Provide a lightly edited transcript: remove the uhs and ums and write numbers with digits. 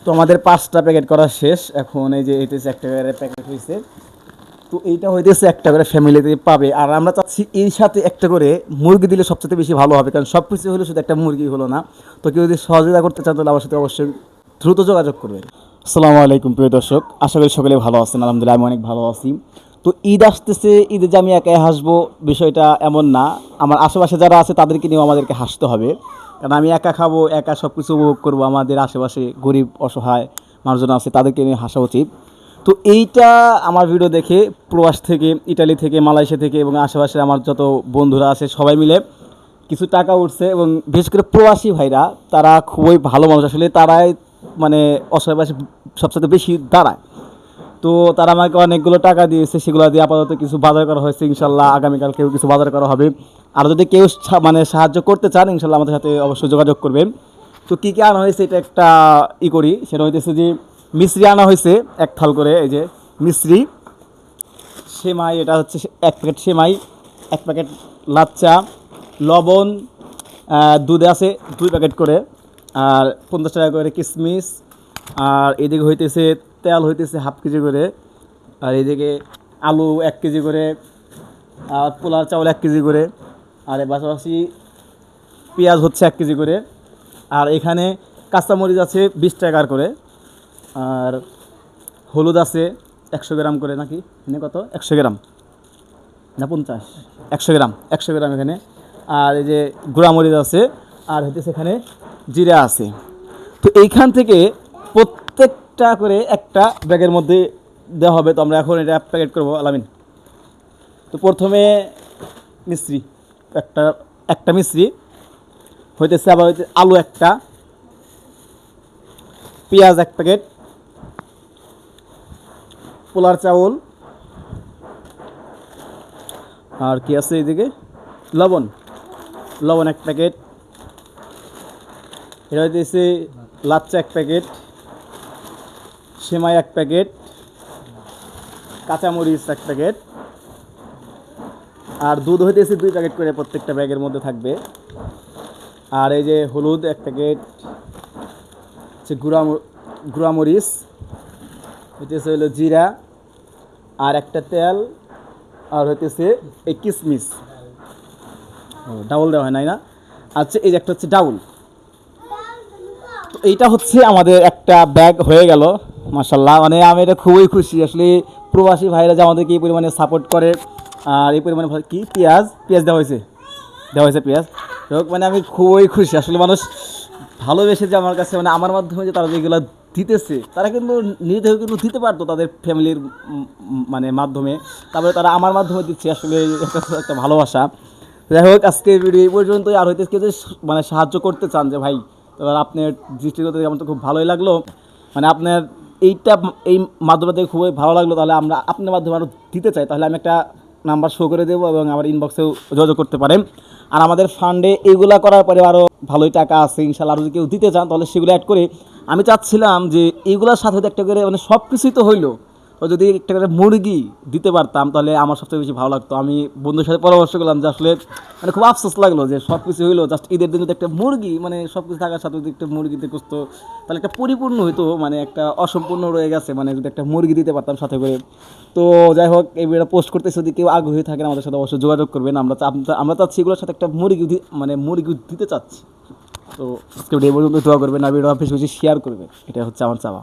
তো আমাদের 5টা প্যাকেট করা শেষ। এখন এই যে এটা একটা করে প্যাকেট হয়েছে। তো এইটা হইতেছে একটা করে ফ্যামিলিতে পাবে। আর আমরা চাচ্ছি এর সাথে একটা করে মুরগি দিলে সবচেয়ে বেশি ভালো হবে, কারণ সব কিছু হলে শুধু একটা মুরগি হলো না। তো কেউ যদি সহযোগিতা করতে চান তাহলে আমার সাথে অবশ্যই দ্রুত যোগাযোগ করবেন। আসসালামু আলাইকুম প্রিয় দর্শক, আশা করি সকলে ভালো আছেন। আলহামদুলিল্লাহ আমি অনেক ভালো আছি। তো ঈদ আসতেছে, ঈদে যে আমি একাই হাসবো বিষয়টা এমন না, আমার আশেপাশে যারা আছে তাদেরকে নিয়েও আমাদেরকে হাসতে হবে। কারণ আমি একা খাবো, একা সব কিছু উপভোগ করবো, আমাদের আশেপাশে গরিব অসহায় মানুষজন আছে তাদেরকে নিয়ে হাসা উচিত। তো এইটা আমার ভিডিও দেখে প্রবাস থেকে, ইটালি থেকে, মালয়েশিয়া থেকে এবং আশেপাশে আমার যত বন্ধুরা আছে সবাই মিলে কিছু টাকা উঠছে। এবং বিশেষ করে প্রবাসী ভাইরা, তারা খুবই ভালো মানুষ, আসলে তারাই মানে অসহায় পাশে সবচেয়ে বেশি দাঁড়ায়। তো তারা আমাকে অনেকগুলো টাকা দিয়েছে, সেগুলো দিয়ে আপাতত কিছু বাজার করা হয়েছে। ইনশাল্লাহ আগামীকাল কিছু বাজার করা হবে। আর যদি কেউ মানে সাহায্য করতে চান ইনশাল্লাহ আমাদের সাথে অবশ্যই যোগাযোগ করবেন। তো কী কী আনা হয়েছে এটা একটা করি, সেটা হইতেছে যে মিশ্রি আনা হয়েছে 1 থাল করে, এই যে মিশ্রি, সেমাই, এটা হচ্ছে 1 প্যাকেট সেমাই, 1 প্যাকেট লাচ্চা, লবণ, দুধে আছে 2 প্যাকেট করে, আর 50 টাকা করে কিশমিশ, আর এদিকে হইতেছে তেল হইতেছে 1/2 কেজি করে, আর এদিকে আলু 1 কেজি করে, আর পোলার চাউল 1 কেজি করে, আর এর পাশাপাশি পেঁয়াজ হচ্ছে 1 কেজি করে, আর এখানে কাঁচামরিচ আছে 20 টাকার করে, আর হলুদ আছে 100 গ্রাম করে, নাকি এখানে কত 100 গ্রাম না 50, 100 গ্রাম, 100 গ্রাম এখানে। আর এই যে গুঁড়ামরিচ আছে, আর হইতেছে এখানে জিরা আছে। তো এইখান থেকে প্রত্যেকটা করে একটা ব্যাগের মধ্যে দেওয়া হবে। তো আমরা এখন এটা প্যাকেট করবো আলামিন। তো প্রথমে মিশ্রি, একটা মিশ্রি হইতেছে, আবার হইতে আলু একটা, পেঁয়াজ 1 প্যাকেট, পোলার চাউল, আর কি আছে এইদিকে লবণ 1 প্যাকেট, এটা হইতেছে লাচ্চা 1 প্যাকেট, সেমাই 1 প্যাকেট, কাঁচামরিচ 1 প্যাকেট, আর দুধ হইতেছে 2 প্যাকেট করে প্রত্যেকটা ব্যাগের মধ্যে থাকবে। আর এই যে হলুদ 1 প্যাকেট, হচ্ছে গুঁড়ামরিচ, হইতেছে হলো জিরা, আর একটা তেল, আর হইতেছে এই কিশমিশ, ডাউল দেওয়া হয় নাই না, আচ্ছা এই যে একটা হচ্ছে ডাউল। তো এইটা হচ্ছে আমাদের একটা ব্যাগ হয়ে গেল। মাশাল্লাহ, মানে আমি এটা খুবই খুশি আসলে, প্রবাসী ভাইরা যে আমাদেরকে এই পরিমাণে সাপোর্ট করে। আর এই পরিমাণে কি পেঁয়াজ দেওয়া হয়েছে পেঁয়াজ। হোক, মানে আমি খুবই খুশি আসলে, মানুষ ভালোবেসে যে আমার কাছে, মানে আমার মাধ্যমে যে তারা যেগুলো দিতেছে, তারা কিন্তু নিজেদের কিন্তু দিতে পারতো তাদের ফ্যামিলির মানে মাধ্যমে, তারপরে তারা আমার মাধ্যমে দিচ্ছে, আসলে একটা ভালোবাসা। যাই হোক, আজকের ভিডিও এই পর্যন্তই। আর হইতে কেউ মানে সাহায্য করতে চান যে ভাই, এবার আপনার দৃষ্টিগত আমার তো খুব ভালোই লাগলো, মানে আপনার এই মাধ্যমে থেকে খুবই ভালো লাগলো, তাহলে আমরা আপনার মাধ্যমে আরও দিতে চাই, তাহলে আমি একটা নাম্বার শো করে দেবো এবং আমার ইনবক্সেও যোগাযোগ করতে পারেন। আর আমাদের ফান্ডে এইগুলা করার পরে আরও ভালোই টাকা আছে ইনশাল্লাহ। আর যদি কেউ দিতে চান তাহলে সেগুলো অ্যাড করে, আমি চাচ্ছিলাম যে এইগুলোর সাথে একটা করে, মানে সব কিছুই তো হইলো, তো যদি একটা করে মুরগি দিতে পারতাম তাহলে আমার সবচেয়ে বেশি ভালো লাগতো। আমি বন্ধুর সাথে পরামর্শ করলাম যে আসলে মানে খুব আফসোস লাগলো যে সব কিছু হইলো, জাস্ট ঈদের দিন যদি একটা মুরগি, মানে সব কিছু থাকার সাথে যদি একটা মুরগিতে করতো তাহলে একটা পরিপূর্ণ হইতো, মানে একটা অসম্পূর্ণ রয়ে গেছে, মানে যদি একটা মুরগি দিতে পারতাম সাথে করে। তো যাই হোক, এই ভিডিওটা পোস্ট করতেছে, যদি কেউ আগ্রহী থাকেন আমাদের সাথে অবশ্যই যোগাযোগ করবেন। আমরা চাচ্ছি এগুলোর সাথে একটা মুরগি দিতে চাচ্ছি। তো আজকে ভিডিও পর্যন্ত দোয়া করবেন, আর ভিডিও বেশি বেশি শেয়ার করবেন, এটা হচ্ছে আমার চাওয়া।